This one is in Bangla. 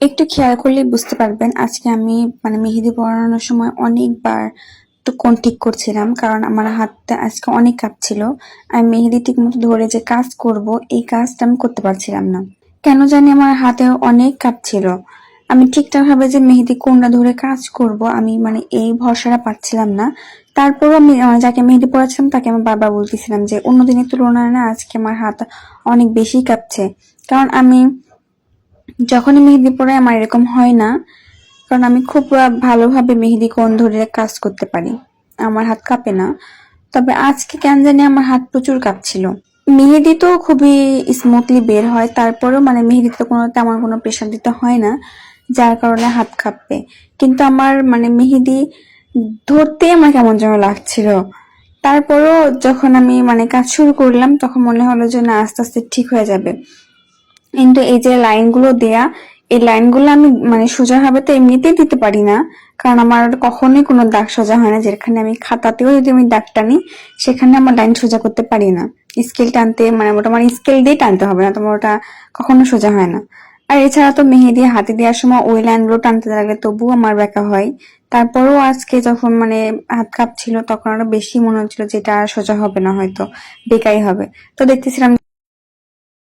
একটু খেয়াল করলে বুঝতে পারবেন আজকে আমি মেহেদি পরানোর সময় অনেকবার একটু কোণ ঠিক করছিলাম, কারণ আমার হাতটা আজকে অনেক কাঁপছিল। আমি মেহেদি ঠিক মতো ধরে যে কাজ করব, এই কাজটা আমি করতে পারছিলাম না। কেন জানি আমার হাতে অনেক কাঁপছিল। আমি ঠিকঠাক ভাবে যে মেহেদি কোনটা ধরে কাজ করব, আমি এই ভরসাটা পাচ্ছিলাম না। তারপরও আমি যাকে মেহেদি পড়াচ্ছিলাম তাকে আমি বারবার বলতেছিলাম যে অন্য দিনের তুলনায় না আজকে আমার হাত অনেক বেশি কাঁপছে। কারণ আমি যখনই মেহেদি পড়াই আমার এরকম হয় না, কারণ আমি খুব ভালোভাবে মেহেদি কোণ ধরে কাজ করতে পারি, আমার হাত কাঁপে না। তবে আজকে কেন জানি আমার হাত প্রচুর কাঁপছিল। মেহেদি তো খুবই স্মুথলি বের হয়, তারপরেও মেহেদিতে কোনো তেমন কোনো প্রেশার দিতে হয় না, যার কারণে হাত কাঁপবে। কিন্তু আমার মেহেদি ধরতে আমার কেমন যেন লাগছিল। তারপরও যখন আমি কাজ শুরু করলাম তখন মনে হলো যে না, আস্তে আস্তে ঠিক হয়ে যাবে। কিন্তু এই যে লাইনগুলো দেয়া, এই লাইনগুলো আমি সোজা ভাবে তো এমনিতেই দিতে পারি না, কারণ আমার কখনোই কোনো দাগ সোজা হয় না। যেখানে আমি খাতাতেও যদি আমি দাগ টানি, সেখানে আমার লাইন সোজা করতে পারি না। স্কেল টানতে ওটা স্কেল দিয়ে টানতে হবে, না তোমার ওটা কখনো সোজা হয় না। আর এছাড়া তো মেহেদি হাতে দেওয়ার সময় ওই লাইনগুলো টানতে লাগলে তবুও আমার ব্যাকা হয়। তারপরেও আজকে যখন হাত কাঁপছিল তখন আরো বেশি মনে হচ্ছিল যে এটা আর সোজা হবে না, হয়তো বেকাই হবে। তো দেখতেছিলাম